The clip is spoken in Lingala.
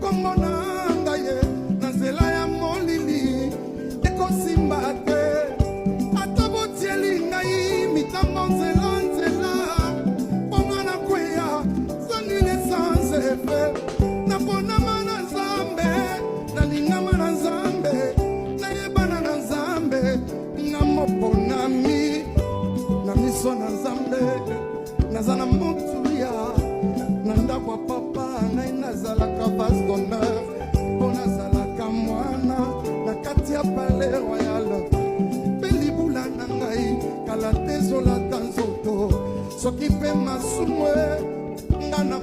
kombo na ngai na nzela ya molili ekosimba te ata botieli ngai mitambo nzela mponga na kweya zangi lesanse efe naponama na nzambe nalingama na nzambe nayebana na nzambe nga moponami na miso na nzambe naza na motuya na ndako ya papa ngai nazalaka vase d'honneur mpo nazalaka mwana na kati ya pale royale mpe libula na ngai kala te ezolata nzoto soki mpe masumu nga na